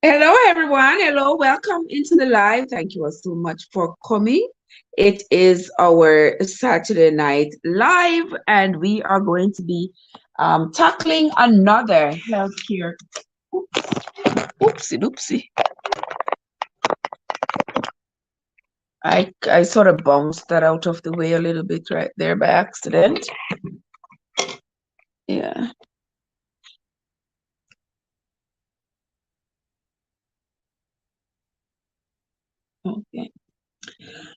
Hello, everyone. Hello, welcome into the live. Thank you all so much for coming. It is our Saturday night live, and we are going to be tackling another healthcare. Oopsie doopsie. I sort of bounced that out of the way a little bit right there by accident. Yeah. Okay.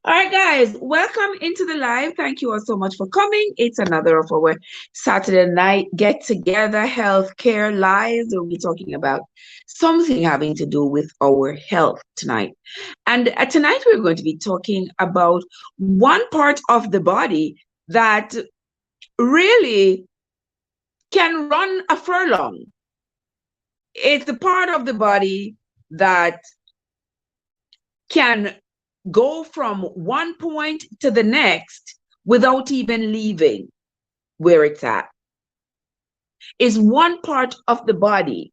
All right, guys, welcome into the live. Thank you all so much for coming. It's another of our Saturday night get together healthcare lives. We'll be talking about something having to do with our health tonight. And tonight we're going to be talking about one part of the body that really can run a furlong. It's the part of the body that can go from one point to the next without even leaving where it's at. Is one part of the body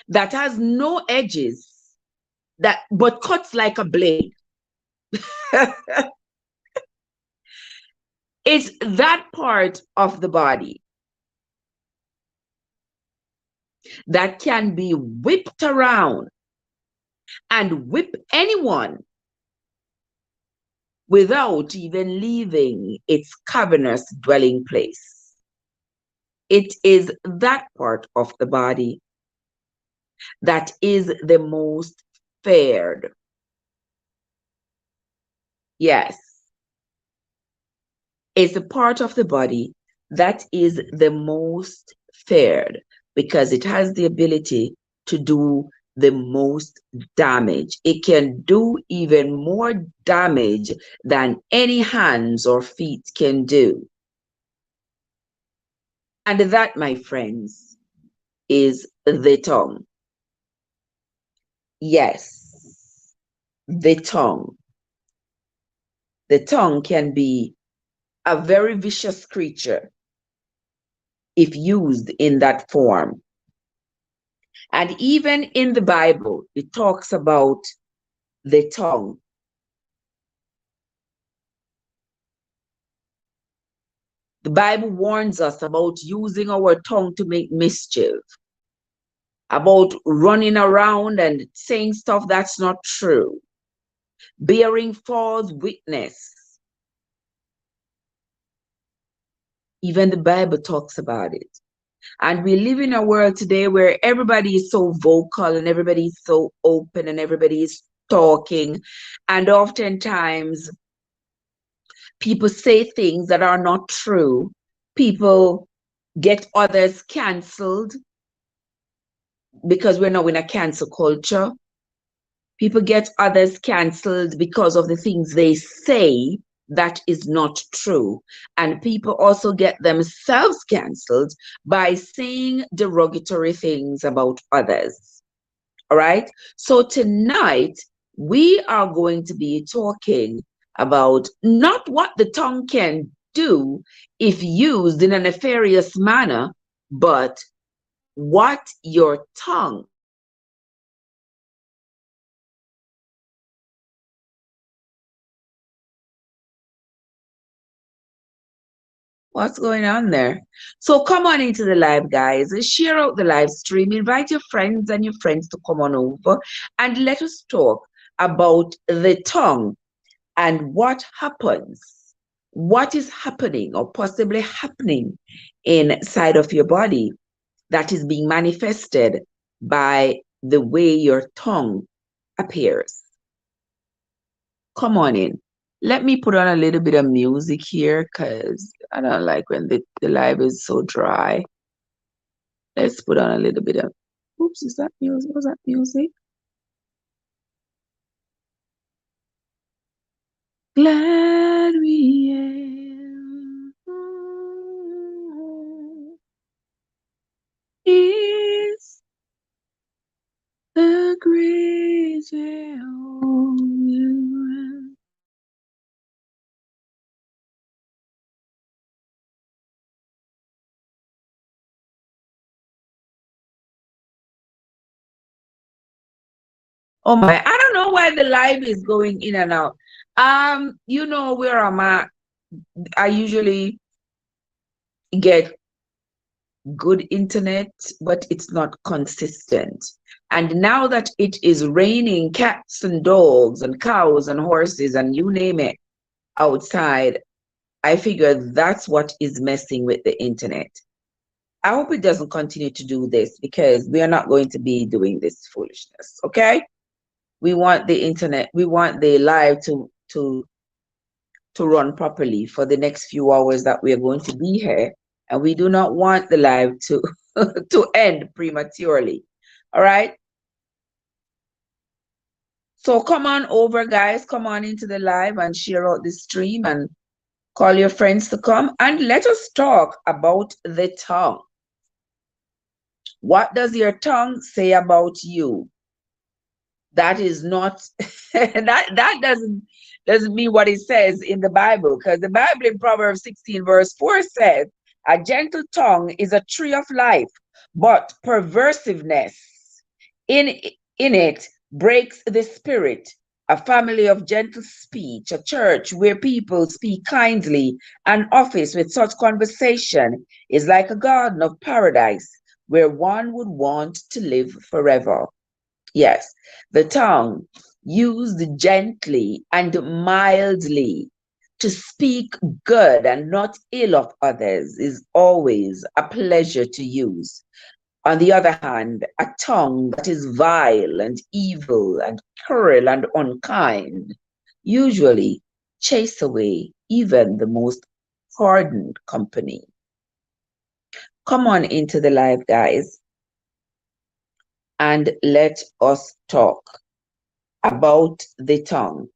that has no edges but cuts like a blade. It's that part of the body that can be whipped around and whip anyone without even leaving its cavernous dwelling place. It is that part of the body that is the most feared. Yes, it's a part of the body that is the most feared because it has the ability to do the most damage. It can do even more damage than any hands or feet can do. And that, my friends, is the tongue. Yes, the tongue. The tongue can be a very vicious creature if used in that form. And even in the Bible, it talks about the tongue. The Bible warns us about using our tongue to make mischief, about running around and saying stuff that's not true, bearing false witness. Even the Bible talks about it. And we live in a world today where everybody is so vocal and everybody is so open and everybody is talking. And oftentimes people say things that are not true. People get others canceled because we're now in a cancel culture. People get others canceled because of the things they say that is not true. And people also get themselves canceled by saying derogatory things about others. All right. So tonight we are going to be talking about not what the tongue can do if used in a nefarious manner, but what your tongue What's going on there? So come on into the live, guys. Share out the live stream. Invite your friends and your friends to come on over and let us talk about the tongue and what happens, what is happening or possibly happening inside of your body that is being manifested by the way your tongue appears. Come on in. Let me put on a little bit of music here because I don't like when the live is so dry. Let's put on a little bit of, oops, is that music? Was that music? Glad we am is the great Jehovah. Oh my, I don't know why the live is going in and out. You know where I'm at. I usually get good internet, but it's not consistent. And now that it is raining cats and dogs and cows and horses and you name it outside, I figure that's what is messing with the internet. I hope it doesn't continue to do this because we are not going to be doing this foolishness, okay? We want the internet, we want the live to run properly for the next few hours that we are going to be here. And we do not want the live to, to end prematurely. All right. So come on over, guys. Come on into the live and share out the stream and call your friends to come and let us talk about the tongue. What does your tongue say about you? That is not that doesn't mean what it says in the Bible, because the Bible in Proverbs 16 verse 4 says, a gentle tongue is a tree of life, but perversiveness in it breaks the spirit. A family of gentle speech, a church where people speak kindly, an office with such conversation is like a garden of paradise where one would want to live forever. Yes, the tongue used gently and mildly to speak good and not ill of others is always a pleasure to use. On the other hand, a tongue that is vile and evil and cruel and unkind usually chase away even the most hardened company. Come on into the live, guys, and let us talk about the tongue.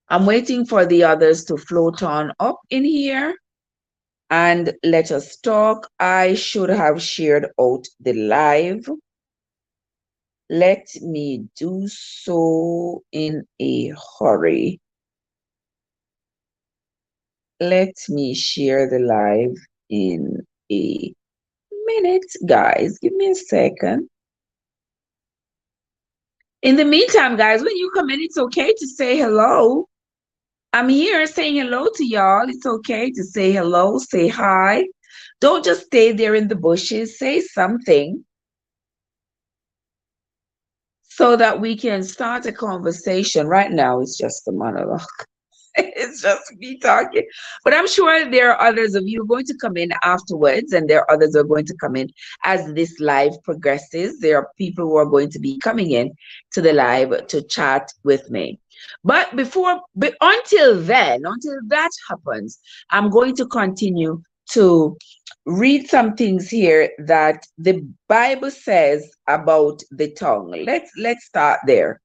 I'm waiting for the others to float on up in here and let us talk. I should have shared out the live. Let me do so in a hurry. Let me share the live in a minute, guys. Give me a second. In the meantime, guys, when you come in, it's okay to say hello. I'm here saying hello to y'all. It's okay to say hello, say hi. Don't just stay there in the bushes. Say something so that we can start a conversation. Right now, it's just a monologue. It's just me talking. But I'm sure there are others of you going to come in afterwards, and there are others who are going to come in as this live progresses. There are people who are going to be coming in to the live to chat with me. But until then, until that happens, I'm going to continue to read some things here that the Bible says about the tongue. Let's start there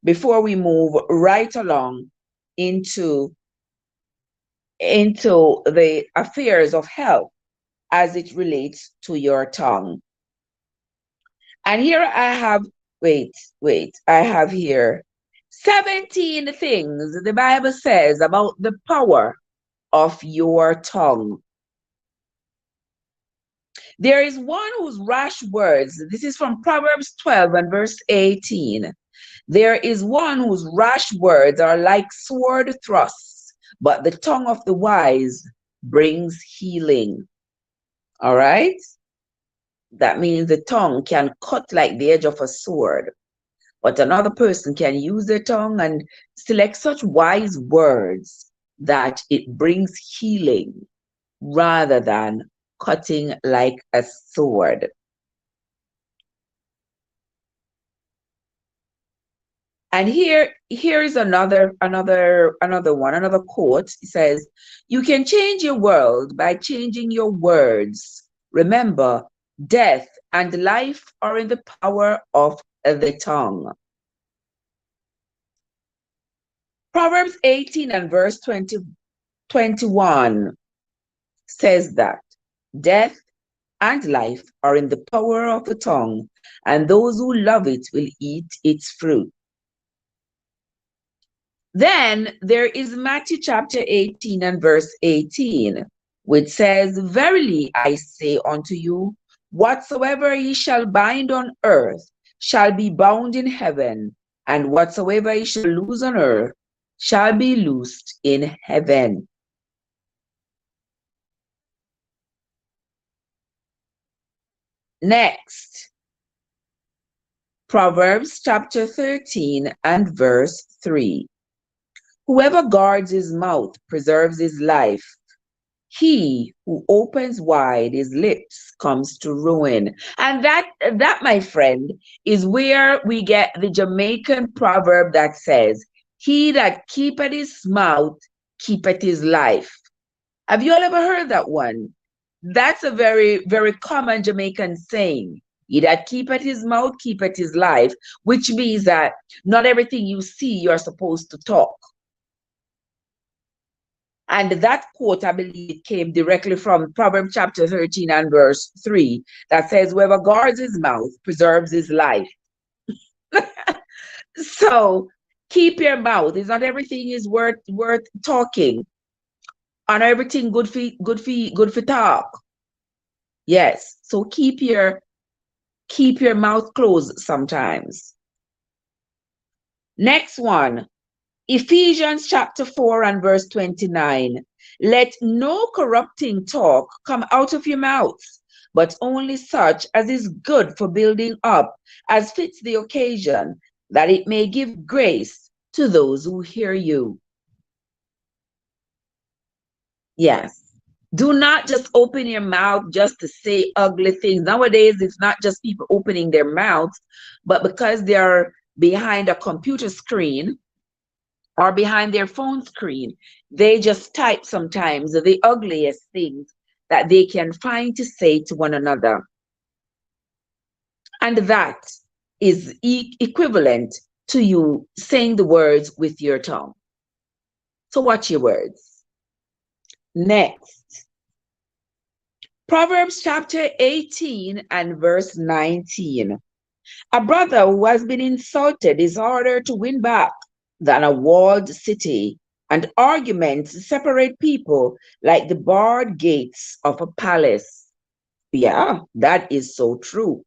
before we move right along into the affairs of health as it relates to your tongue. And here I have, I have here 17 things the Bible says about the power of your tongue. There is one whose rash words, this is from Proverbs 12 and verse 18. There is one whose rash words are like sword thrusts, but the tongue of the wise brings healing. All right? That means the tongue can cut like the edge of a sword, but another person can use their tongue and select such wise words that it brings healing rather than cutting like a sword. And here is another quote. It says, "You can change your world by changing your words. Remember, death and life are in the power of the tongue." Proverbs 18 and verse 21 says that death and life are in the power of the tongue, and those who love it will eat its fruit. Then there is Matthew chapter 18 and verse 18, which says, "Verily I say unto you, Whatsoever ye shall bind on earth shall be bound in heaven, and whatsoever ye shall loose on earth shall be loosed in heaven. Next, Proverbs chapter 13 and verse 3. Whoever guards his mouth preserves his life. He who opens wide his lips comes to ruin. And that, my friend, is where we get the Jamaican proverb that says, he that keepeth his mouth keepeth his life. Have you all ever heard that one? That's a very, very common Jamaican saying. He that keepeth his mouth keepeth his life, which means that not everything you see you're supposed to talk. And that quote, I believe, came directly from Proverbs chapter 13 and verse 3, that says, whoever guards his mouth preserves his life. So keep your mouth. It's not everything is worth talking. And everything good for talk. Yes. So keep your mouth closed sometimes. Next one. Ephesians chapter 4 and verse 29. Let no corrupting talk come out of your mouths, but only such as is good for building up, as fits the occasion, that it may give grace to those who hear you. Yes. Do not just open your mouth just to say ugly things. Nowadays, it's not just people opening their mouths, but because they're behind a computer screen or behind their phone screen, they just type sometimes the ugliest things that they can find to say to one another. And that is equivalent to you saying the words with your tongue. So watch your words. Next, Proverbs chapter 18 and verse 19. A brother who has been insulted is harder to win back than a walled city, and arguments separate people like the barred gates of a palace. Yeah, that is so true.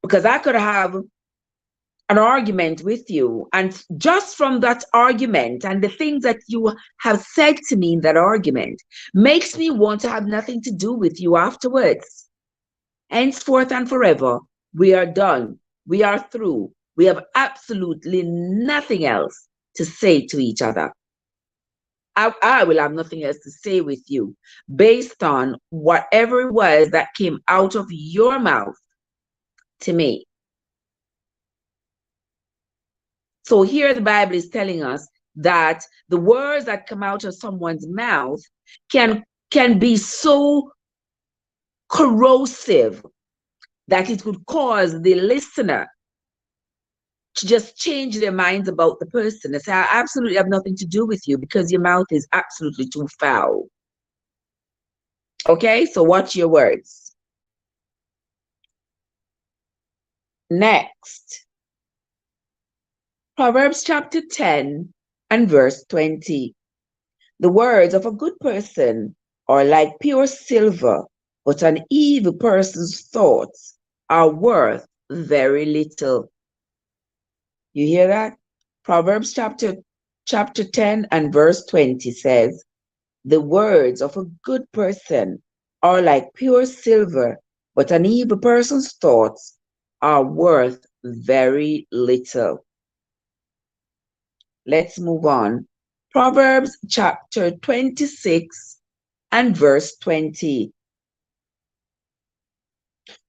Because I could have an argument with you, and just from that argument and the things that you have said to me in that argument makes me want to have nothing to do with you afterwards. Henceforth and forever, we are done. We are through. We have absolutely nothing else to say to each other. I will have nothing else to say with you based on whatever it was that came out of your mouth to me. So here the Bible is telling us that the words that come out of someone's mouth can be so corrosive that it could cause the listener to just change their minds about the person and say, I absolutely have nothing to do with you because your mouth is absolutely too foul. Okay, so watch your words. Next, Proverbs chapter 10 and verse 20. The words of a good person are like pure silver, but an evil person's thoughts are worth very little. You hear that? Proverbs chapter 10 and verse 20 says, the words of a good person are like pure silver, but an evil person's thoughts are worth very little. Let's move on. Proverbs chapter 26 and verse 20.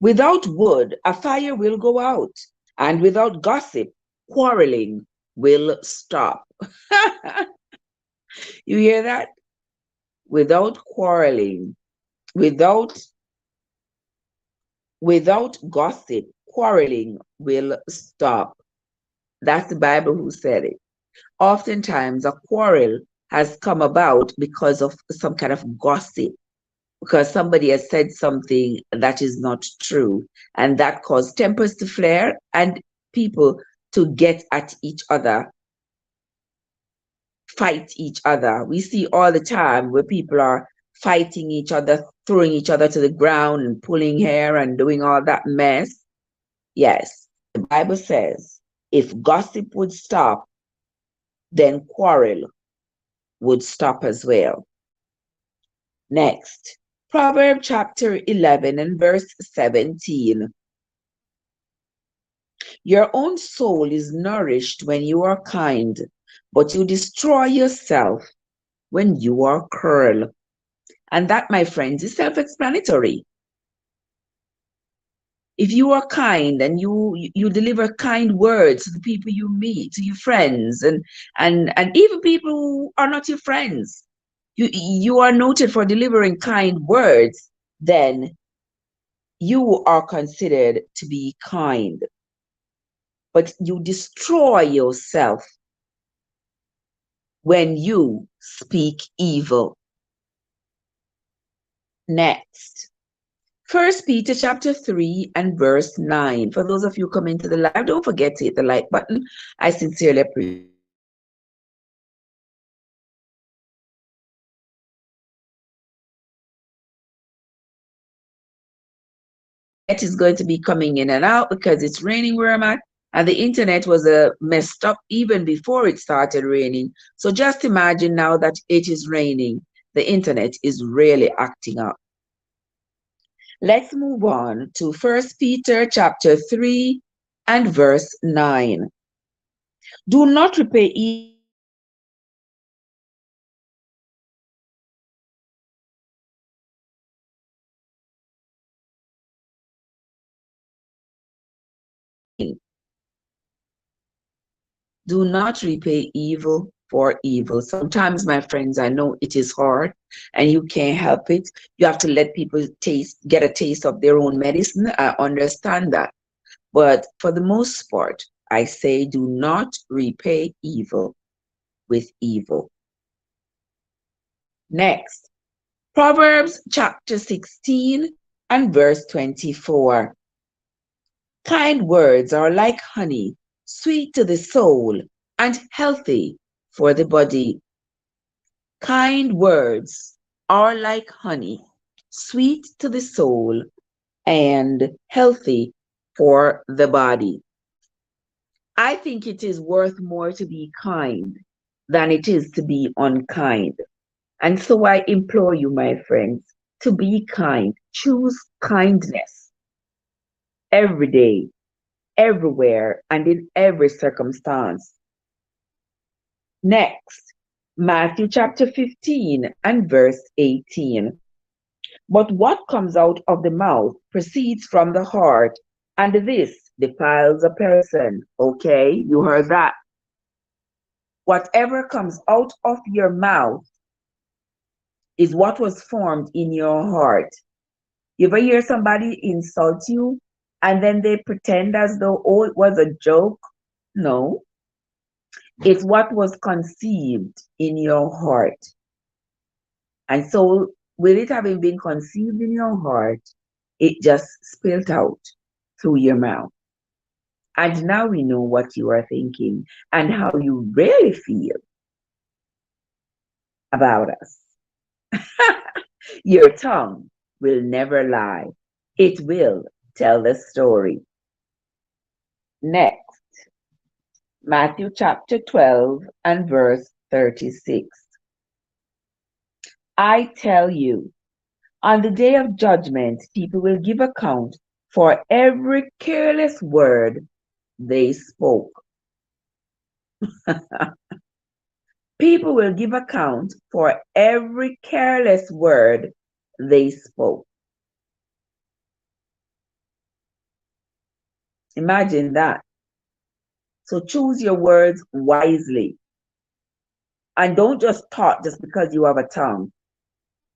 Without wood, a fire will go out, and without gossip, quarreling will stop. You hear that? Without quarreling, without gossip, quarreling will stop. That's the Bible who said it. Oftentimes, a quarrel has come about because of some kind of gossip, because somebody has said something that is not true, and that caused tempers to flare and people to get at each other, fight each other. We see all the time where people are fighting each other, throwing each other to the ground and pulling hair and doing all that mess. Yes, the Bible says if gossip would stop, then quarrel would stop as well. Next, Proverbs chapter 11 and verse 17. Your own soul is nourished when you are kind, but you destroy yourself when you are cruel. And that, my friends, is self-explanatory. If you are kind and you deliver kind words to the people you meet, to your friends, and even people who are not your friends, you are noted for delivering kind words, then you are considered to be kind. But you destroy yourself when you speak evil. Next, 1 Peter chapter 3 and verse 9. For those of you coming to the live, don't forget to hit the like button. I sincerely appreciate it. Is going to be coming in and out because it's raining where I'm at, and the internet was messed up even before it started raining. So just imagine now that it is raining, the internet is really acting up. Let's move on to 1 Peter chapter 3 and verse 9. Do not repay evil. Do not repay evil for evil. Sometimes, my friends, I know it is hard and you can't help it. You have to let people get a taste of their own medicine. I understand that. But for the most part, I say do not repay evil with evil. Next, Proverbs chapter 16 and verse 24. Kind words are like honey, sweet to the soul and healthy for the body. Kind words are like honey, sweet to the soul and healthy for the body. I think it is worth more to be kind than it is to be unkind. And so I implore you, my friends, to be kind. Choose kindness every day, everywhere, and in every circumstance. Next, Matthew chapter 15 and verse 18. But what comes out of the mouth proceeds from the heart, and this defiles a person. Okay, you heard that. Whatever comes out of your mouth is what was formed in your heart. You ever hear somebody insult you and then they pretend as though, oh, it was a joke? No, it's what was conceived in your heart. And so, with it having been conceived in your heart, it just spilled out through your mouth. And now we know what you are thinking and how you really feel about us. Your tongue will never lie. It will tell the story. Next, Matthew chapter 12 and verse 36. I tell you, on the day of judgment, people will give account for every careless word they spoke. People will give account for every careless word they spoke. Imagine that. So choose your words wisely. And don't just talk just because you have a tongue.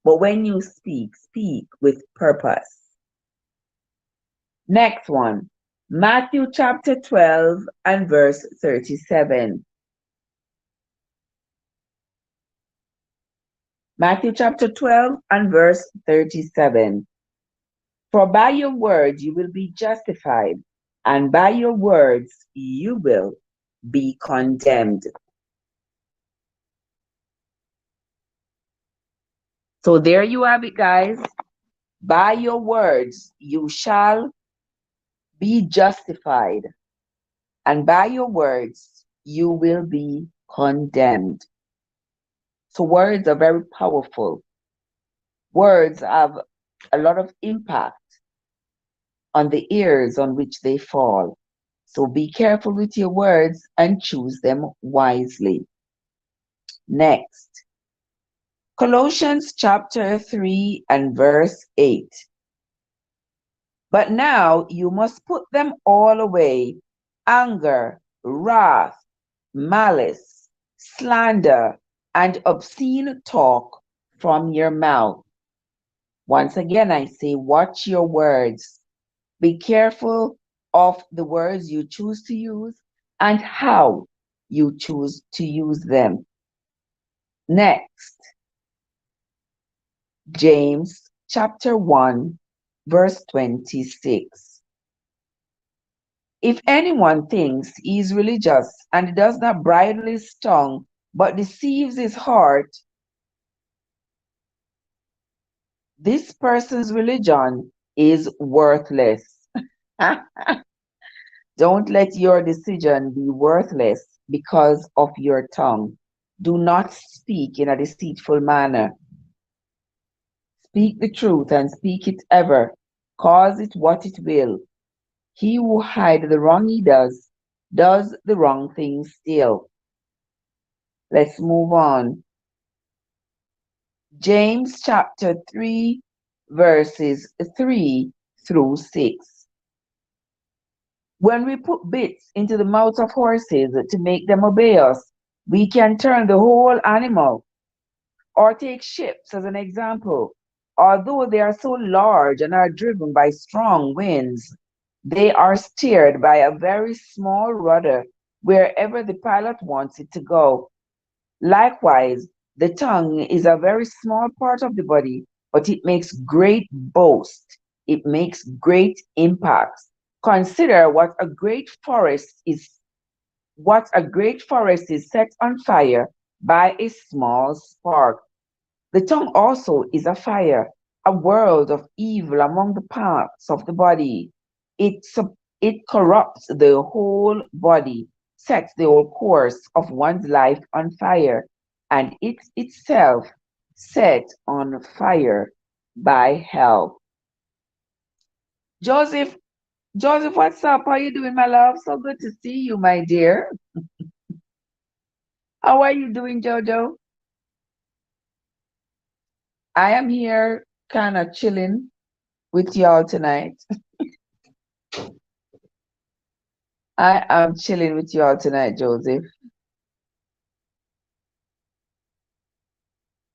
But when you speak, speak with purpose. Next one, Matthew chapter 12 and verse 37. Matthew chapter 12 and verse 37. For by your words you will be justified, and by your words you will be condemned. So there you have it, guys. By your words you shall be justified, and by your words you will be condemned. So words are very powerful. Words have a lot of impact on the ears on which they fall. So be careful with your words and choose them wisely. Next, Colossians chapter 3 and verse 8. But now you must put them all away: anger, wrath, malice, slander, and obscene talk from your mouth. Once again, I say, watch your words. Be careful of the words you choose to use and how you choose to use them. Next, James chapter 1, verse 26. If anyone thinks he is religious and does not bridle his tongue, but deceives his heart, this person's religion is worthless. Don't let your decision be worthless because of your tongue. Do not speak in a deceitful manner. Speak the truth and speak it ever. Cause it what it will. He who hides the wrong he does the wrong thing still. Let's move on. James chapter 3, verses 3 through 6. When we put bits into the mouths of horses to make them obey us, we can turn the whole animal. Or take ships as an example. Although they are so large and are driven by strong winds, they are steered by a very small rudder wherever the pilot wants it to go. Likewise, the tongue is a very small part of the body, but it makes great boast. It makes great impacts. Consider what a great forest is set on fire by a small spark. The tongue also is a fire, a world of evil among the parts of the body. It corrupts the whole body, sets the whole course of one's life on fire, and it itself set on fire by hell. Joseph, what's up? How you doing, my love? So good to see you, my dear. How are you doing, Jojo? I am here kind of chilling with y'all tonight. I am chilling with y'all tonight, Joseph.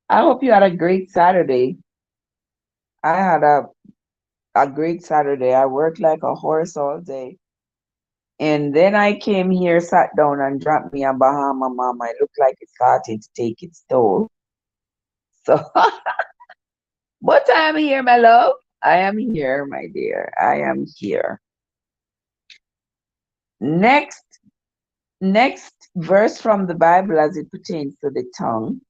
I hope you had a great Saturday. I had a great Saturday. I worked like a horse all day. And then I came here, sat down, and dropped me a Bahama mama. It looked like it started to take its toll. So, but I am here, my love. I am here, my dear. I am here. Next verse from the Bible as it pertains to the tongue.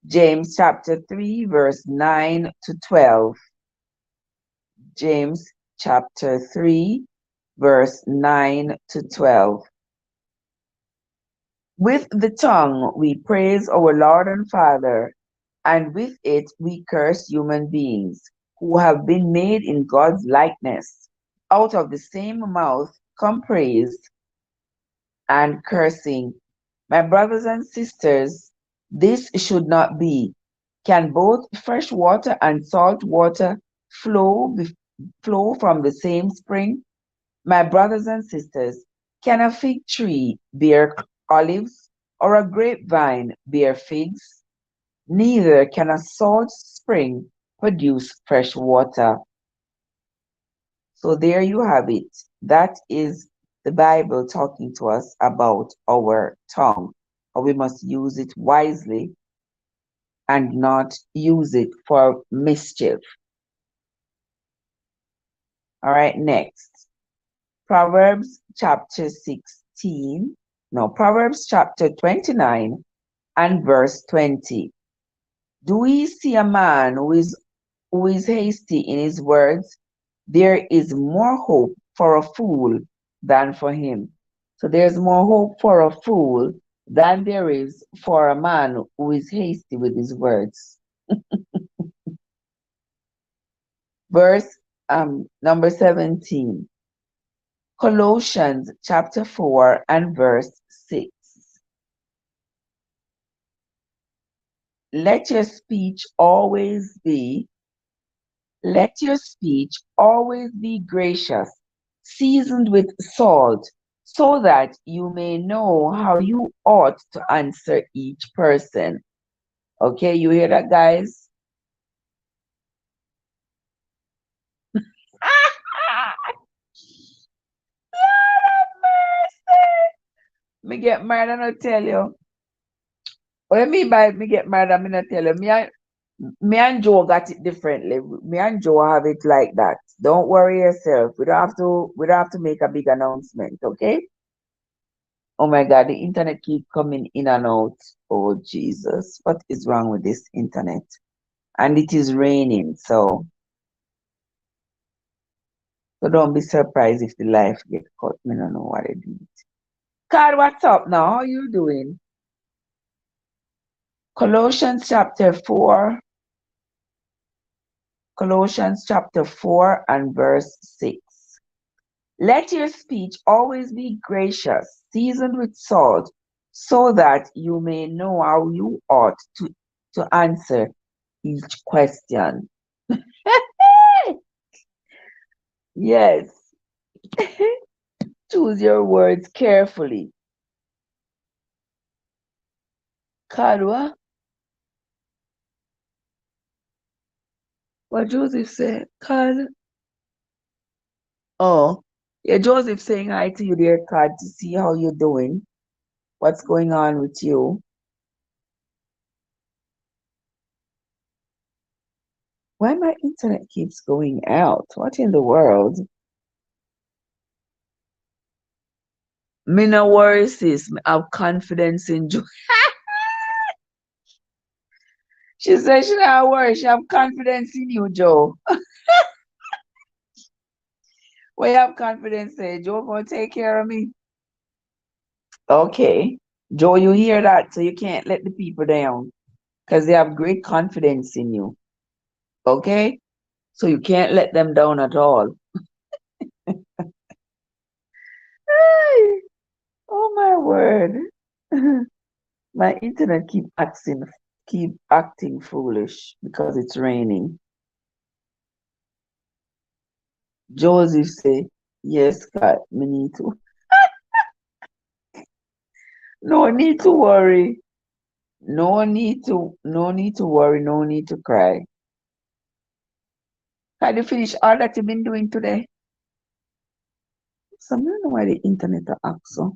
James chapter 3, verse 9 to 12. James chapter 3, verse 9 to 12. With the tongue we praise our Lord and Father, and with it we curse human beings who have been made in God's likeness. Out of the same mouth come praise and cursing. My brothers and sisters, this should not be. Can both fresh water and salt water flow from the same spring? My brothers and sisters, can a fig tree bear olives or a grapevine bear figs? Neither can a salt spring produce fresh water. So there you have it. That is the Bible talking to us about our tongue. How we must use it wisely and not use it for mischief. All right, next. Proverbs chapter 29 and verse 20. Do we see a man who is hasty in his words? There is more hope for a fool than for him. So there's more hope for a fool than there is for a man who is hasty with his words. Verse number 17. Colossians chapter 4 and verse 6. Let your speech always be gracious, seasoned with salt, so that you may know how you ought to answer each person. Okay, you hear that, guys? Me get married and I tell you. What I mean by me get married, I'm gonna tell you. Me and Joe got it differently. Me and Joe have it like that. Don't worry yourself. We don't have to make a big announcement, okay? Oh my God, the internet keep coming in and out. Oh Jesus, what is wrong with this internet? And it is raining, so don't be surprised if the life get cut. Me don't know what it is. God, what's up now? How you doing? Colossians chapter 4, Colossians chapter 4 and verse 6. Let your speech always be gracious, seasoned with salt, so that you may know how you ought to answer each question. Yes, choose your words carefully. Kadwa, what Joseph said? Kad. Oh, yeah, Joseph saying hi to you there, Kad, to see how you're doing. What's going on with you? Why my internet keeps going out? What in the world? Me no worry, sis. Me have confidence in Joe. She said she not worry. She have confidence in you, Joe. Well, you have confidence in Joe gonna take care of me. Okay. Joe, you hear that? So you can't let the people down because they have great confidence in you. Okay? So you can't let them down at all. Ay, oh my word. My internet keep acting foolish because it's raining. Joseph say, yes, God, me need to. No need to worry. No need to worry, no need to cry. Had you finished all that you've been doing today? So I don't know why the internet are act so.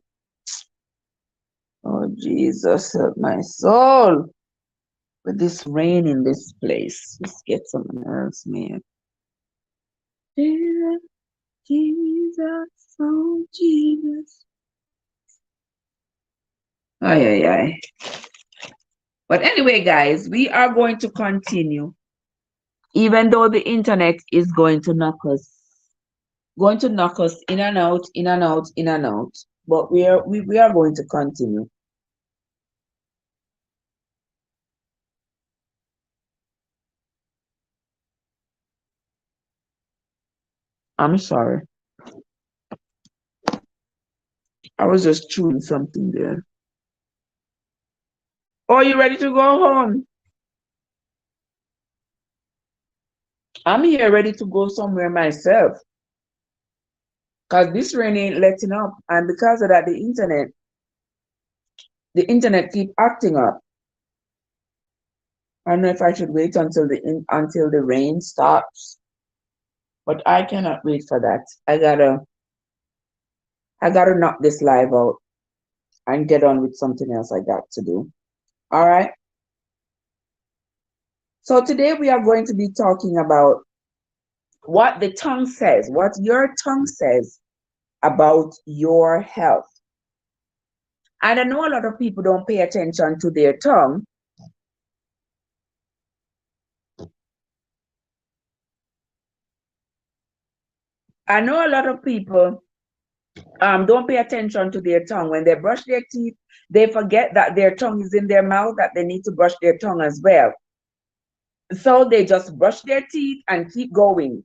Oh Jesus, help my soul. With this rain in this place, let's get some nerves, man. Jesus, Jesus, oh Jesus. Ay, ay, ay. But anyway, guys, we are going to continue. Even though the internet is going to knock us in and out, in and out, in and out. But we are going to continue. I'm sorry. I was just chewing something there. Oh, you ready to go home? I'm here ready to go somewhere myself. Because this rain ain't letting up. And because of that, the internet keep acting up. I don't know if I should wait until the rain stops. But I cannot wait for that. I gotta knock this live out and get on with something else I got to do. All right. So today we are going to be talking about what the tongue says, what your tongue says about your health. And I know a lot of people don't pay attention to their tongue. I know a lot of people don't pay attention to their tongue. When they brush their teeth, they forget that their tongue is in their mouth, that they need to brush their tongue as well. So they just brush their teeth and keep going.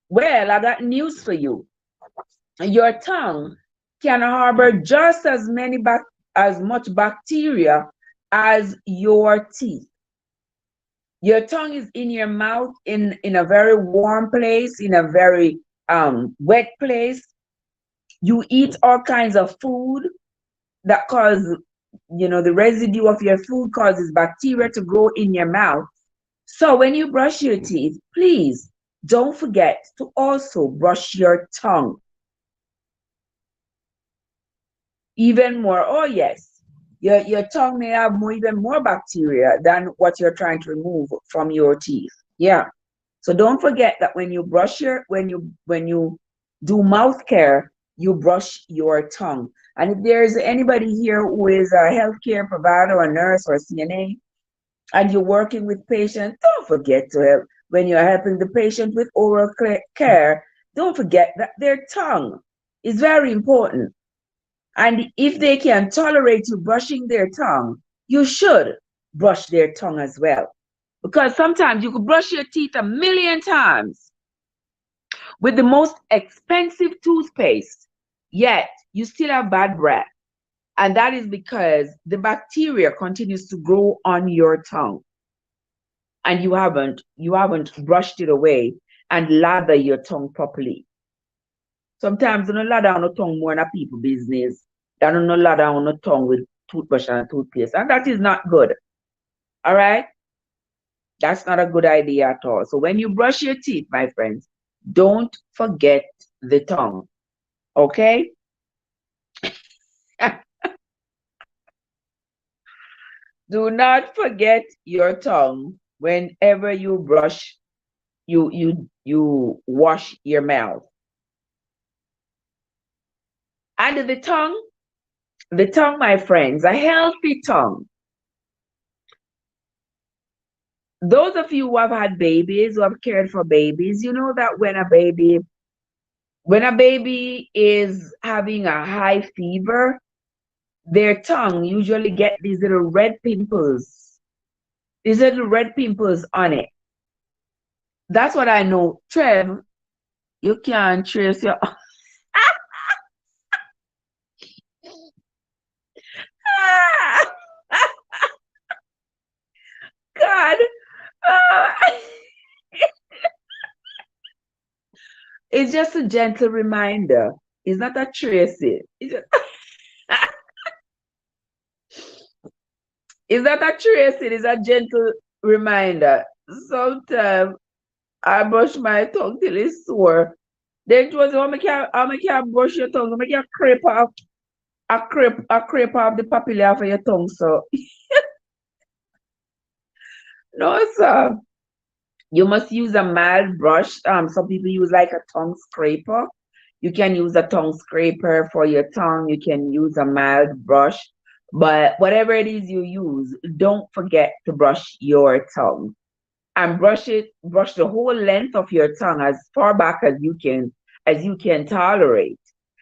Well, I got news for you. Your tongue can harbor just as much bacteria as your teeth. Your tongue is in your mouth in a very warm place, in a very wet place. You eat all kinds of food that cause, the residue of your food causes bacteria to grow in your mouth. So when you brush your teeth, please don't forget to also brush your tongue. Even more, oh yes, your tongue may have even more bacteria than what you're trying to remove from your teeth. Yeah. So don't forget that when you brush when you do mouth care, you brush your tongue. And if there's anybody here who is a healthcare provider, a nurse, or a CNA, and you're working with patients, don't forget to help. When you're helping the patient with oral care, don't forget that their tongue is very important. And if they can tolerate you brushing their tongue, you should brush their tongue as well. Because sometimes you could brush your teeth a million times with the most expensive toothpaste, yet you still have bad breath. And that is because the bacteria continues to grow on your tongue. And you haven't brushed it away and lather your tongue properly. Sometimes you don't lather on the tongue more in a people business than you don't lather on the tongue with toothbrush and toothpaste. And that is not good. All right? That's not a good idea at all. So when you brush your teeth, my friends, don't forget the tongue. Okay? Do not forget your tongue whenever you brush, you wash your mouth. And the tongue, my friends, a healthy tongue. Those of you who have had babies, who have cared for babies, you know that when a baby is having a high fever, their tongue usually get these little red pimples on it. That's what I know. Trev, you can't trace your God. Ah. It's just a gentle reminder. It's not a tracy. It's not a tracy, it's a gentle reminder. Sometimes I brush my tongue till it's sore. Then it was how make you brush your tongue, make you scrape off the papilla of your tongue. So no, sir. You must use a mild brush. Some people use like a tongue scraper. You can use a tongue scraper for your tongue. You can use a mild brush. But whatever it is you use, don't forget to brush your tongue. And brush the whole length of your tongue as far back as you can tolerate.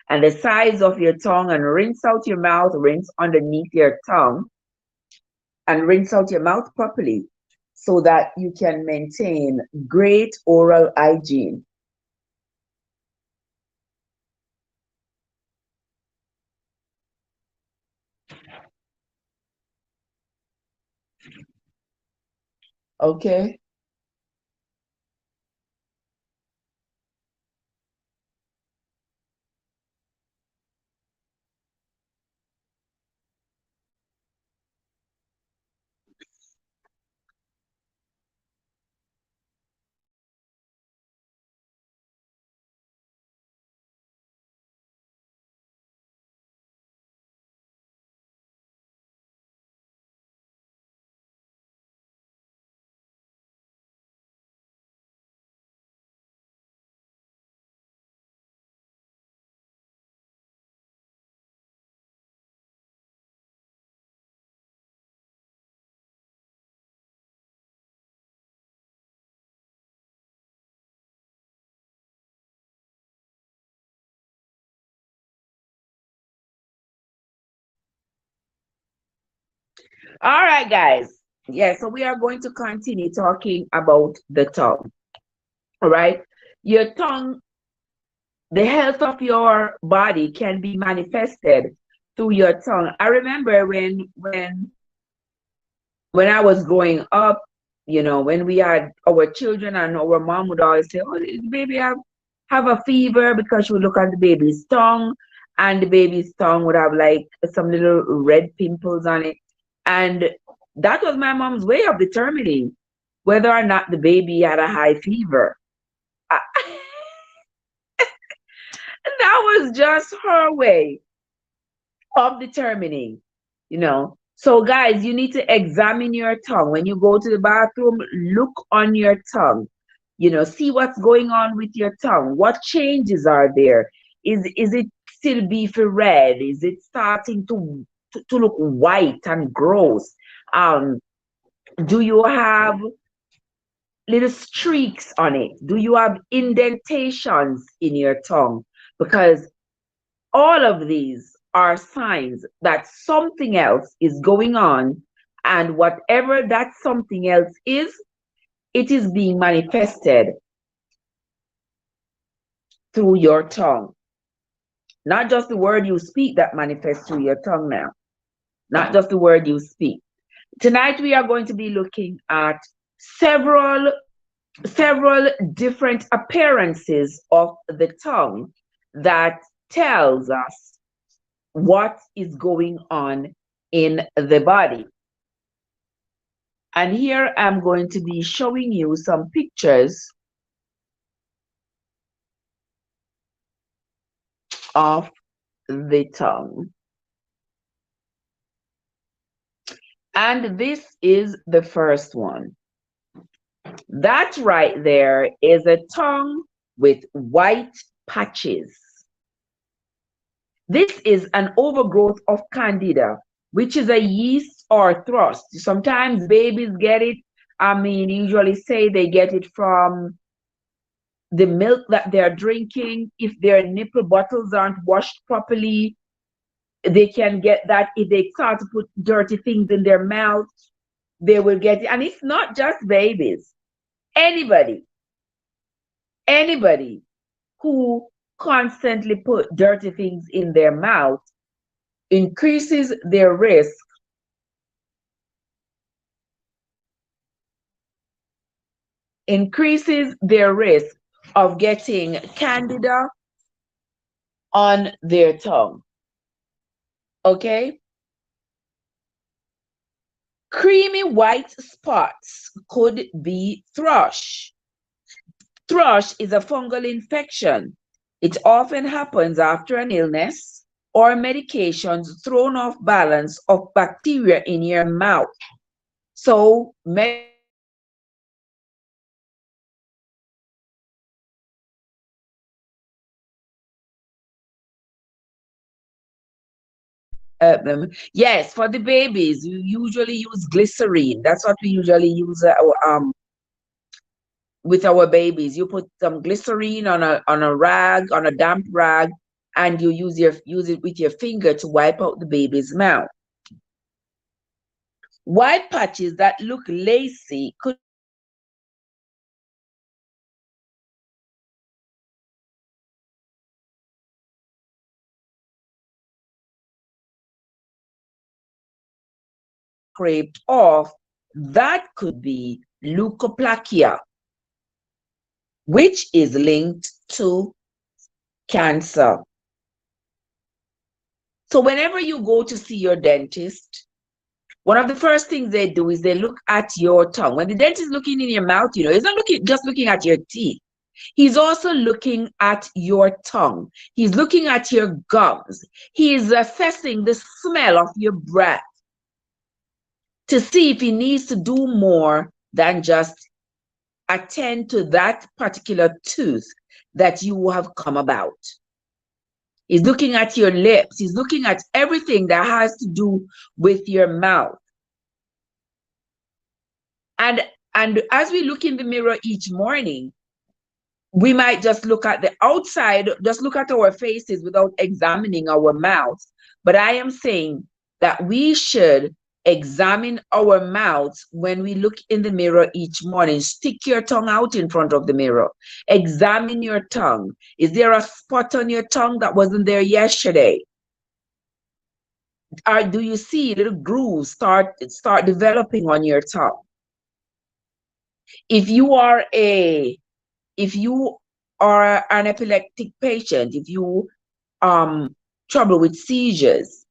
And the size of your tongue, and rinse out your mouth, rinse underneath your tongue, and rinse out your mouth properly so that you can maintain great oral hygiene. Okay. All right, guys. Yeah, so we are going to continue talking about the tongue. All right. Your tongue, the health of your body can be manifested through your tongue. I remember when I was growing up, when we had our children and our mom would always say, "Oh, the baby have a fever," because she would look at the baby's tongue, and the baby's tongue would have like some little red pimples on it. And that was my mom's way of determining whether or not the baby had a high fever. I- that was just her way of determining, So, guys, you need to examine your tongue. When you go to the bathroom, look on your tongue. See what's going on with your tongue. What changes are there? Is it still beefy red? Is it starting to look white and gross? Um, do you have little streaks on it? Do you have indentations in your tongue? Because all of these are signs that something else is going on, and whatever that something else is, it is being manifested through your tongue. Not just the word you speak that manifests through your tongue now. Not just the word you speak. Tonight we are going to be looking at several different appearances of the tongue that tells us what is going on in the body. And here I'm going to be showing you some pictures of the tongue. And this is the first one. That right there is a tongue with white patches. This is an overgrowth of candida, which is a yeast or thrust. Sometimes babies get it. I mean, usually say they get it from the milk that they're drinking. If their nipple bottles aren't washed properly, they can get that. If they start to put dirty things in their mouth, they will get it. And it's not just babies. Anybody who constantly put dirty things in their mouth increases their risk of getting candida on their tongue. Okay? Creamy white spots could be thrush. Thrush is a fungal infection. It often happens after an illness or medications thrown off balance of bacteria in your mouth. So yes, for the babies, we usually use glycerine. That's what we usually use with our babies. You put some glycerine on a rag, on a damp rag, and you use it with your finger to wipe out the baby's mouth. White patches that look lacy could scraped off. That could be leukoplakia, which is linked to cancer. So whenever you go to see your dentist, one of the first things they do is they look at your tongue. When the dentist is looking in your mouth, he's not just looking at your teeth. He's also looking at your tongue. He's looking at your gums. He is assessing the smell of your breath to see if he needs to do more than just attend to that particular tooth that you have come about. He's looking at your lips. He's looking at everything that has to do with your mouth. And as we look in the mirror each morning, we might just look at the outside, just look at our faces without examining our mouths. But I am saying that we should Examine our mouths when we look in the mirror each morning. Stick your tongue out in front of the mirror. Examine your tongue. Is there a spot on your tongue that wasn't there yesterday? Or do you see little grooves start developing on your tongue? If you are an epileptic patient, if you trouble with seizures,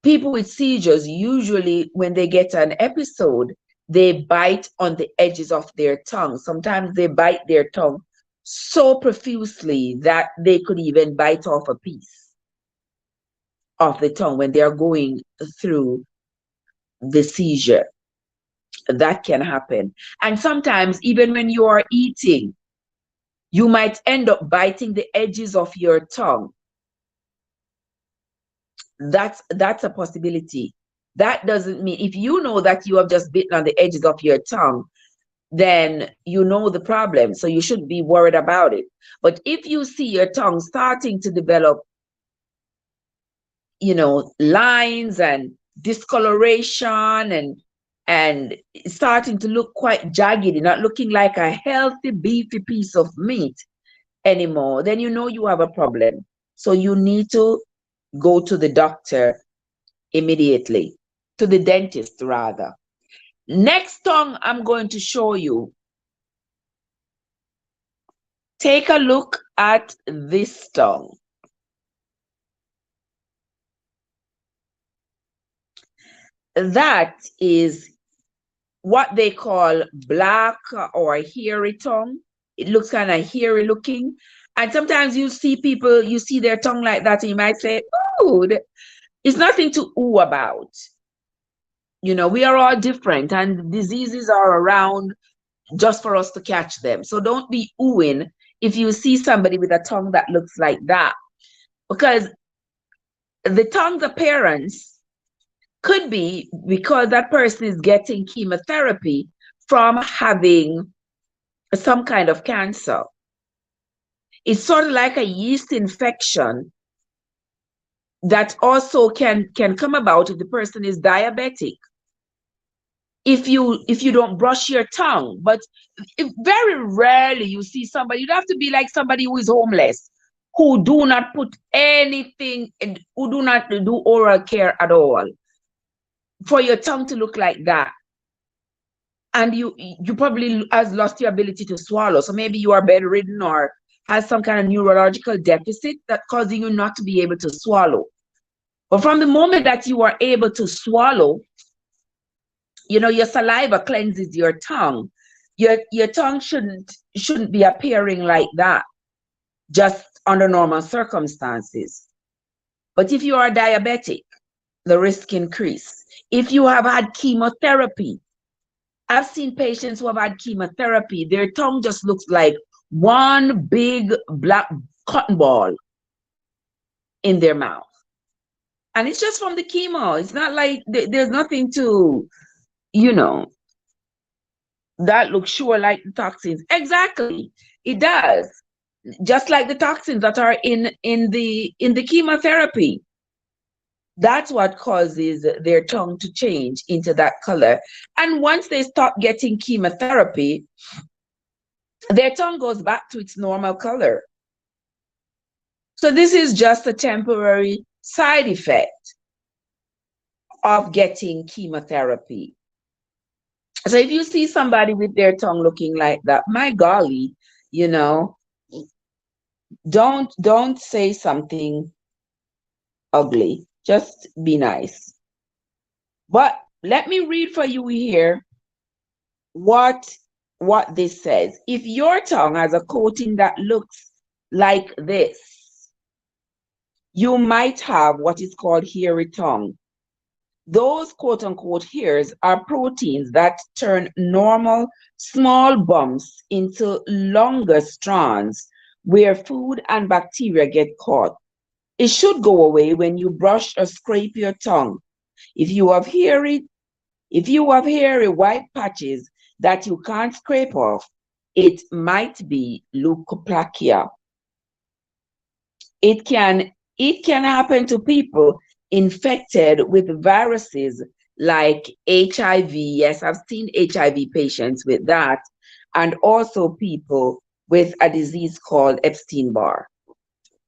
people with seizures, usually when they get an episode, they bite on the edges of their tongue. Sometimes they bite their tongue so profusely that they could even bite off a piece of the tongue when they are going through the seizure. That can happen. And sometimes even when you are eating, you might end up biting the edges of your tongue. That's a possibility. That doesn't mean, if you know that you have just bitten on the edges of your tongue, then you know the problem, so you shouldn't be worried about it. But if you see your tongue starting to develop, lines and discoloration and starting to look quite jagged, not looking like a healthy, beefy piece of meat anymore, then you know you have a problem. So you need to go to the doctor immediately, to the dentist rather. Next tongue I'm going to show you. Take a look at this tongue. That is what they call black or hairy tongue. It looks kind of hairy looking. And sometimes you see people, you see their tongue like that, and you might say, oh, it's nothing to ooh about. We are all different, and diseases are around just for us to catch them. So don't be oohing if you see somebody with a tongue that looks like that, because the tongue's appearance could be because that person is getting chemotherapy from having some kind of cancer. It's sort of like a yeast infection that also can come about if the person is diabetic. If you don't brush your tongue, but very rarely you see somebody, you'd have to be like somebody who is homeless, who do not put anything, who do not do oral care at all, for your tongue to look like that. And you probably has lost your ability to swallow. So maybe you are bedridden or has some kind of neurological deficit that causing you not to be able to swallow. But from the moment that you are able to swallow, your saliva cleanses your tongue. Your tongue shouldn't be appearing like that just under normal circumstances. But if you are diabetic, the risk increase. If you have had chemotherapy, I've seen patients who have had chemotherapy, their tongue just looks like one big black cotton ball in their mouth. And it's just from the chemo. It's not like there's nothing to, that looks sure like the toxins. Exactly. It does. Just like the toxins that are in the chemotherapy. That's what causes their tongue to change into that color. And once they stop getting chemotherapy, their tongue goes back to its normal color. So this is just a temporary side effect of getting chemotherapy. So if you see somebody with their tongue looking like that, my golly, don't say something ugly. Just be nice. But let me read for you here what this says. If your tongue has a coating that looks like this, you might have what is called hairy tongue. Those quote unquote hairs are proteins that turn normal small bumps into longer strands where food and bacteria get caught. It should go away when you brush or scrape your tongue. If you have hairy white patches that you can't scrape off, it might be leukoplakia. It can happen to people infected with viruses like HIV. Yes, I've seen HIV patients with that, and also people with a disease called Epstein-Barr.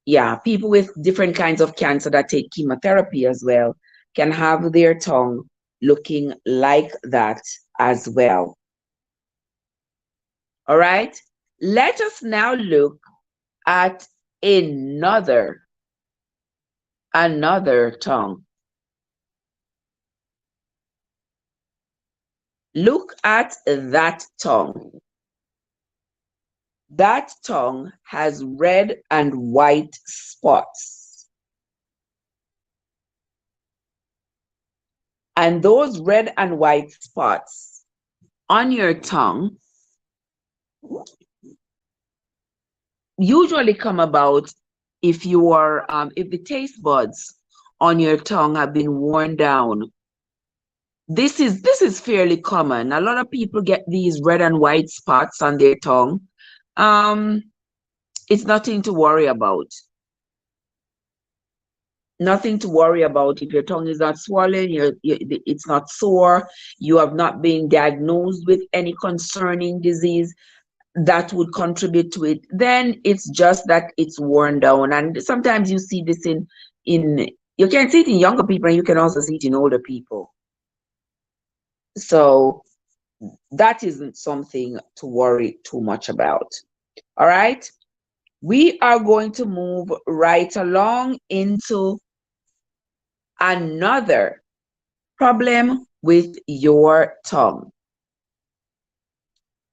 Yeah, people with different kinds of cancer that take chemotherapy as well can have their tongue looking like that as well. All right, let us now look at another tongue. Look at that tongue. That tongue has red and white spots. And those red and white spots on your tongue usually come about if you are if the taste buds on your tongue have been worn down. This is fairly common. A lot of people get these red and white spots on their tongue. It's nothing to worry about. Nothing to worry about. If your tongue is not swollen, it's not sore, you have not been diagnosed with any concerning disease that would contribute to it, then it's just that it's worn down. And sometimes you see this in you can see it in younger people, and you can also see it in older people. So that isn't something to worry too much about. All right, we are going to move right along into another problem with your tongue.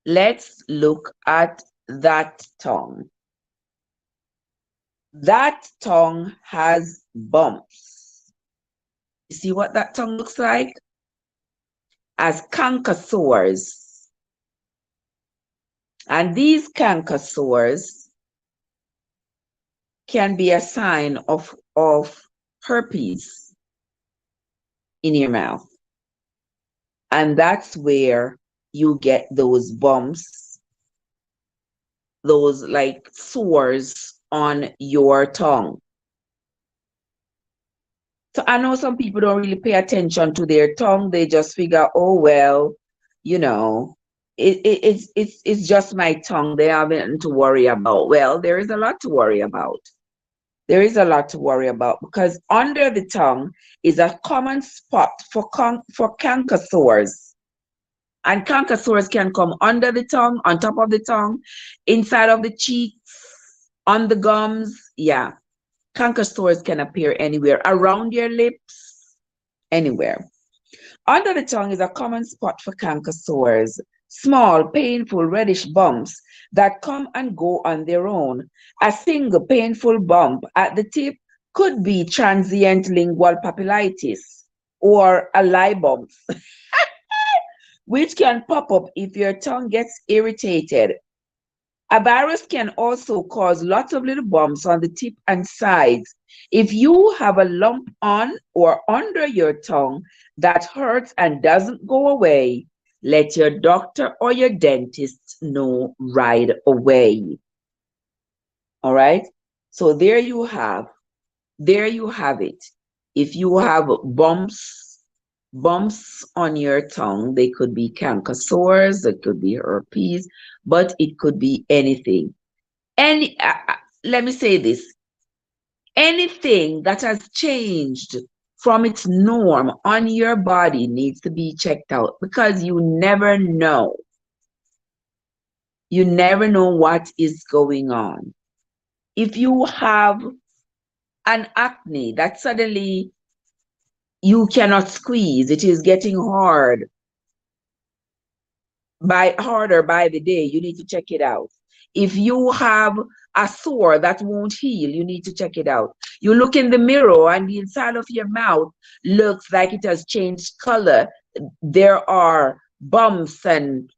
Let's look at that tongue. That tongue has bumps. You see what that tongue looks like? As canker sores. And these canker sores can be a sign of herpes in your mouth. And that's where you get those bumps, those like sores on your tongue. So I know some people don't really pay attention to their tongue. They just figure, oh, well, you know, it's just my tongue. They haven't to worry about. Well, there is a lot to worry about. There is a lot to worry about, because under the tongue is a common spot for canker sores. And canker sores can come under the tongue, on top of the tongue, inside of the cheeks, on the gums. Yeah, canker sores can appear anywhere, around your lips, anywhere. Under the tongue is a common spot for canker sores, small, painful, reddish bumps that come and go on their own. A single painful bump at the tip could be transient lingual papillitis or a lie bump, which can pop up if your tongue gets irritated. A virus can also cause lots of little bumps on the tip and sides. If you have a lump on or under your tongue that hurts and doesn't go away, let your doctor or your dentist know right away. All right? So there you have it. If you have bumps on your tongue, they could be canker sores, it could be herpes, but it could be anything. Let me say this. Anything that has changed from its norm on your body needs to be checked out, because you never know. You never know what is going on. If you have an acne that suddenly you cannot squeeze, it is getting harder by the day, you need to check it out. If you have a sore that won't heal, you need to check it out. You look in the mirror and the inside of your mouth looks like it has changed color. There are bumps and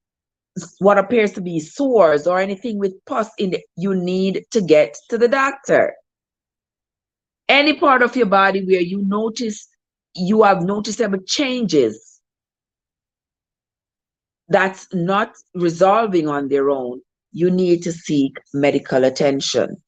what appears to be sores or anything with pus in it. You need to get to the doctor. Any part of your body where you have noticeable changes that's not resolving on their own, you need to seek medical attention.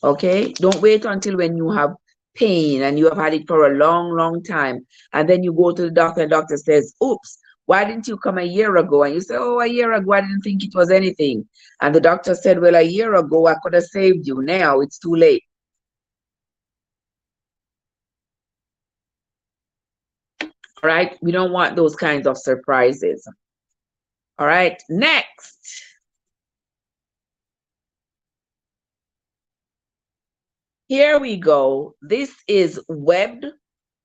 Okay? Don't wait until when you have pain and you have had it for a long, long time. And then you go to the doctor and the doctor says, oops, why didn't you come a year ago? And you say, oh, a year ago, I didn't think it was anything. And the doctor said, well, a year ago, I could have saved you. Now it's too late. All right. We don't want those kinds of surprises. All right. Next. Here we go. This is webbed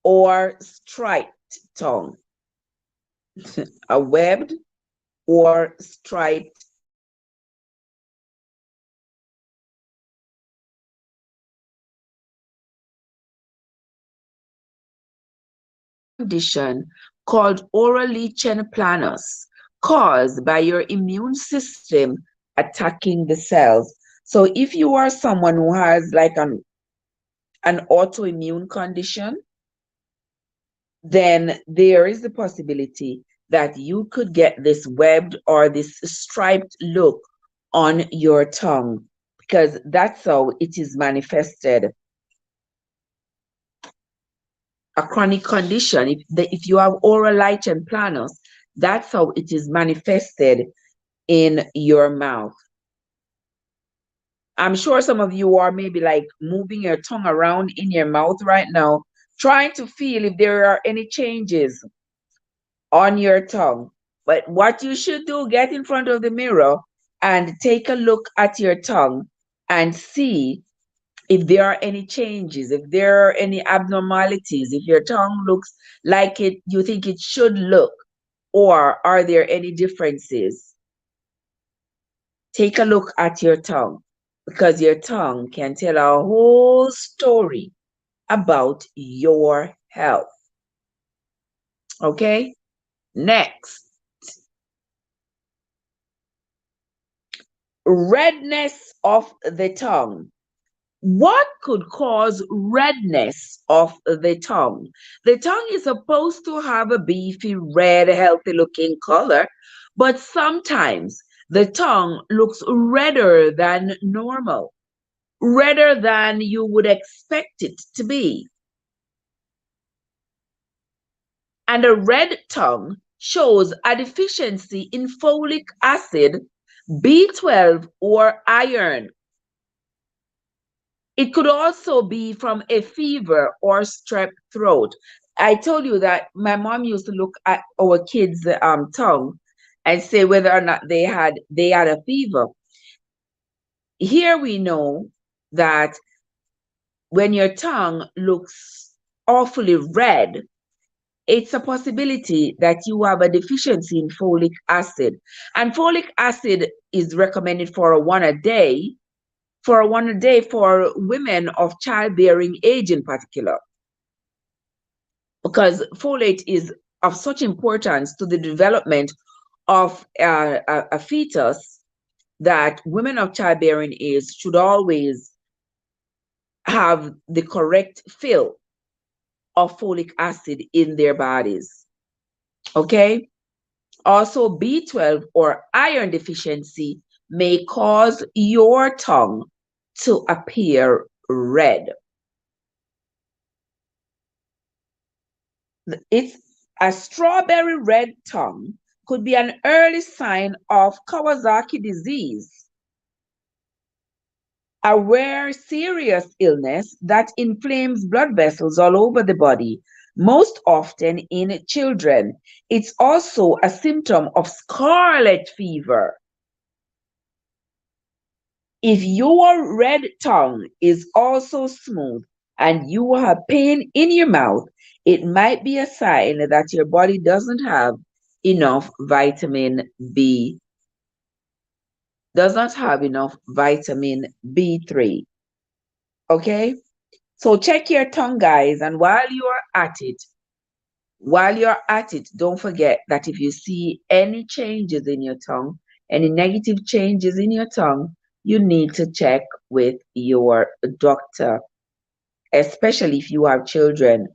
or striped tongue. A webbed or striped condition called oral lichen planus caused by your immune system attacking the cells. So if you are someone who has like an autoimmune condition, then there is the possibility that you could get this webbed or this striped look on your tongue, because that's how it is manifested. A chronic condition, if you have oral lichen planus, that's how it is manifested in your mouth. I'm sure some of you are maybe like moving your tongue around in your mouth right now, trying to feel if there are any changes on your tongue. But what you should do, get in front of the mirror and take a look at your tongue and see if there are any changes, if there are any abnormalities, if your tongue looks like it you think it should look, or are there any differences? Take a look at your tongue, because your tongue can tell a whole story about your health. Okay? Next. Redness of the tongue. What could cause redness of the tongue? The tongue is supposed to have a beefy, red, healthy looking color, but sometimes the tongue looks redder than normal, redder than you would expect it to be. And a red tongue shows a deficiency in folic acid, B12, or iron. It could also be from a fever or strep throat. I told you that my mom used to look at our kids' tongue and say whether or not they had a fever. Here we know that when your tongue looks awfully red, it's a possibility that you have a deficiency in folic acid. And folic acid is recommended for one a day for women of childbearing age in particular, because folate is of such importance to the development of a fetus that women of childbearing age should always have the correct fill of folic acid in their bodies. Okay? Also, B12 or iron deficiency may cause your tongue to appear red. It's a strawberry red tongue could be an early sign of Kawasaki disease, a rare serious illness that inflames blood vessels all over the body, most often in children. It's also a symptom of scarlet fever. If your red tongue is also smooth and you have pain in your mouth, it might be a sign that your body doesn't have enough vitamin B, does not have enough vitamin B3. Okay? So check your tongue, guys, and while you're at it, don't forget that if you see any changes in your tongue, any negative changes in your tongue, you need to check with your doctor, especially if you have children.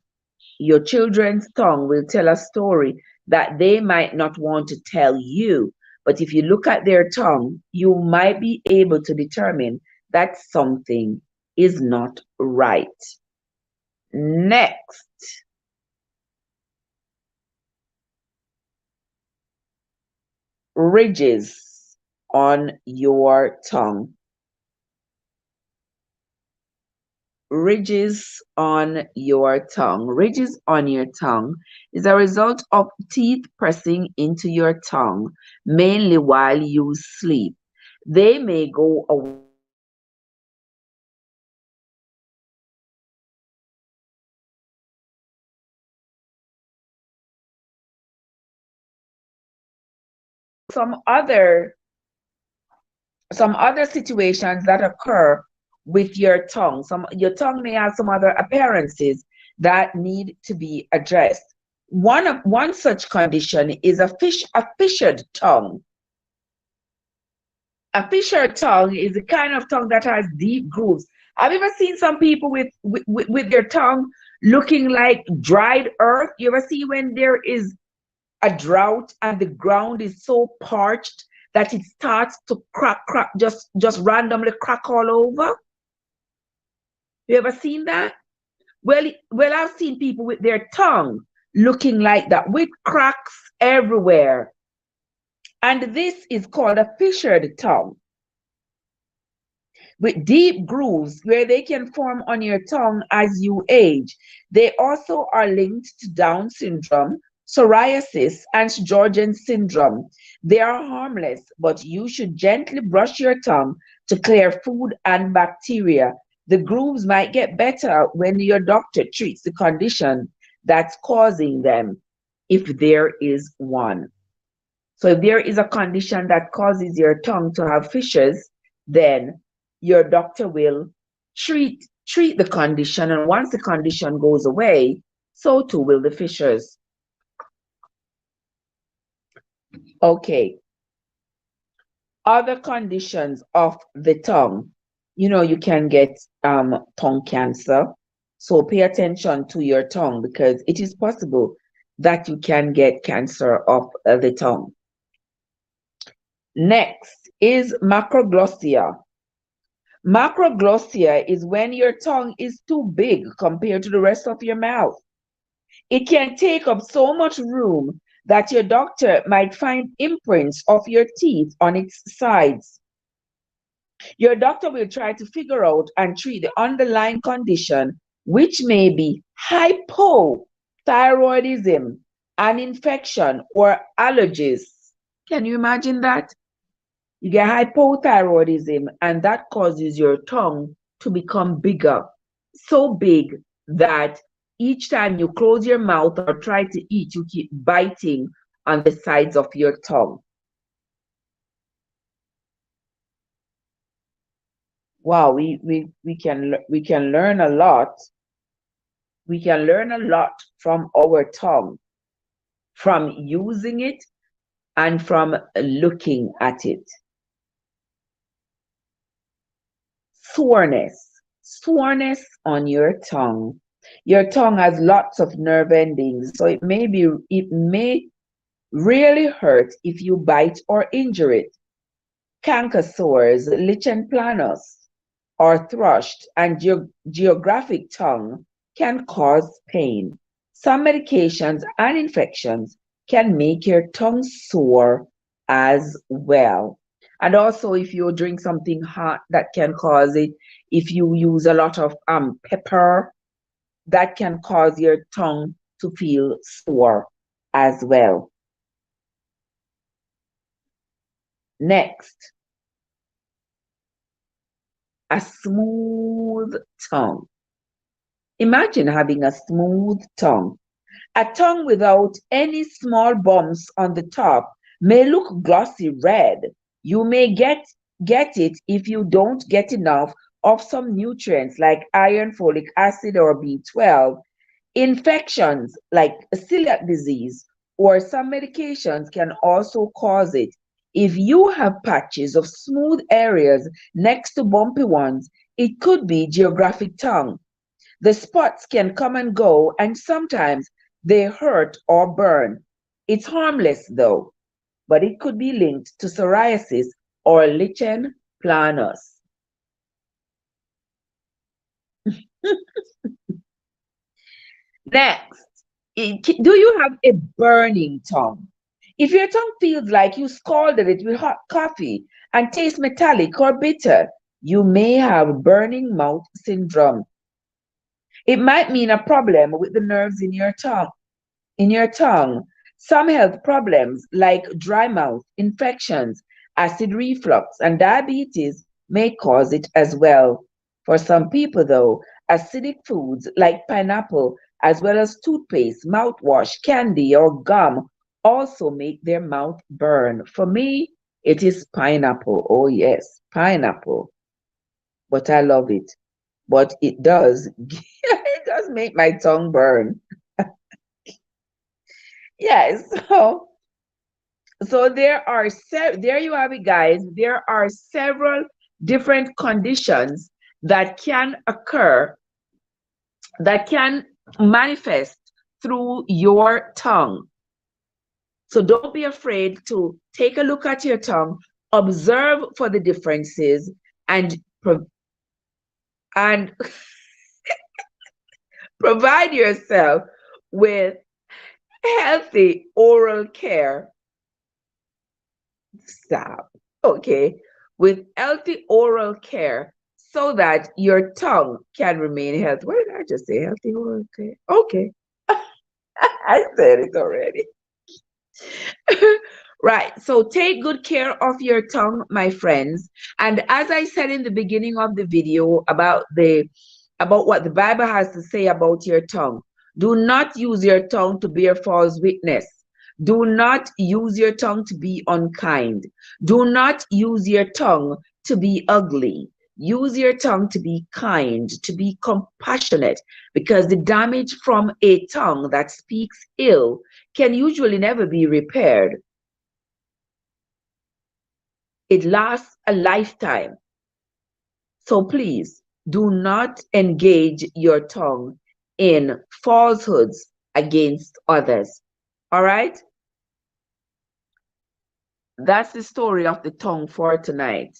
Your children's tongue will tell a story that they might not want to tell you. But if you look at their tongue, you might be able to determine that something is not right. Next, ridges on your tongue. Ridges on your tongue. Ridges on your tongue is a result of teeth pressing into your tongue, mainly while you sleep. They may go away some other situations that occur with your tongue. Your tongue may have some other appearances that need to be addressed. One such condition is a fissured tongue. A fissured tongue is the kind of tongue that has deep grooves. Have you ever seen some people with their tongue looking like dried earth? You ever see when there is a drought and the ground is so parched that it starts to crack, just randomly crack all over? You ever seen that? Well, I've seen people with their tongue looking like that, with cracks everywhere. And this is called a fissured tongue, with deep grooves where they can form on your tongue as you age. They also are linked to Down syndrome, psoriasis, and Sjogren's syndrome. They are harmless, but you should gently brush your tongue to clear food and bacteria. The grooves might get better when your doctor treats the condition that's causing them, if there is one. So if there is a condition that causes your tongue to have fissures, then your doctor will treat the condition, and once the condition goes away, so too will the fissures. Okay. Other conditions of the tongue. You can get tongue cancer. So pay attention to your tongue, because it is possible that you can get cancer of the tongue. Next is macroglossia. Macroglossia is when your tongue is too big compared to the rest of your mouth. It can take up so much room that your doctor might find imprints of your teeth on its sides. Your doctor will try to figure out and treat the underlying condition, which may be hypothyroidism, an infection, or allergies. Can you imagine that? You get hypothyroidism, and that causes your tongue to become bigger, so big that each time you close your mouth or try to eat, you keep biting on the sides of your tongue. Wow, we can learn a lot. We can learn a lot from our tongue, from using it and from looking at it. Soreness on your tongue. Your tongue has lots of nerve endings, so it may really hurt if you bite or injure it. Canker sores, lichen planus, or thrushed and geographic tongue can cause pain. Some medications and infections can make your tongue sore as well. And also, if you drink something hot, that can cause it. If you use a lot of pepper, that can cause your tongue to feel sore as well. Next, a smooth tongue. Imagine having a smooth tongue. A tongue without any small bumps on the top may look glossy red. You may get it if you don't get enough of some nutrients like iron, folic acid, or B12. Infections like celiac disease or some medications can also cause it. If you have patches of smooth areas next to bumpy ones, it could be geographic tongue. The spots can come and go, and sometimes they hurt or burn. It's harmless though, but it could be linked to psoriasis or lichen planus. Next, do you have a burning tongue? If your tongue feels like you scalded it with hot coffee and tastes metallic or bitter, you may have burning mouth syndrome. It might mean a problem with the nerves in your tongue. Some health problems like dry mouth, infections, acid reflux, and diabetes may cause it as well. For some people, though, acidic foods like pineapple, as well as toothpaste, mouthwash, candy, or gum also make their mouth burn. For me, it is pineapple. Oh, yes, pineapple. But I love it. But it does, it does make my tongue burn. Yes, so there you have it, guys. There are several different conditions that can occur, that can manifest through your tongue. So don't be afraid to take a look at your tongue, observe for the differences, and and provide yourself with healthy oral care. Stop. Okay. With healthy oral care so that your tongue can remain healthy. What did I just say? Healthy oral care. Okay. I said it already. Right. So take good care of your tongue, my friends. And as I said in the beginning of the video about what the Bible has to say about your tongue, do not use your tongue to bear false witness. Do not use your tongue to be unkind. Do not use your tongue to be ugly. Use your tongue to be kind, to be compassionate, because the damage from a tongue that speaks ill can usually never be repaired. It lasts a lifetime. So please do not engage your tongue in falsehoods against others. All right? That's the story of the tongue for tonight.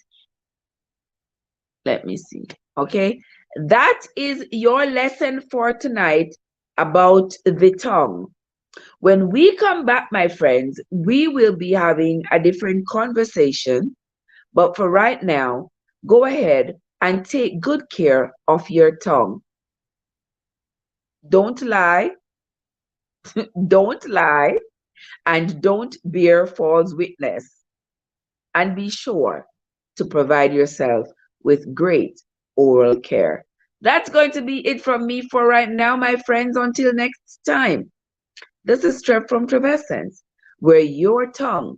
Let me see. Okay? That is your lesson for tonight about the tongue. When we come back, my friends, we will be having a different conversation. But for right now, go ahead and take good care of your tongue. Don't lie, don't lie, and don't bear false witness. And be sure to provide yourself with great oral care. That's going to be it from me for right now, my friends. Until next time, this is Trev from Trevessence, where your tongue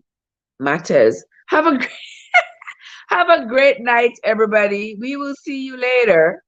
matters. Have a great night, everybody. We will see you later.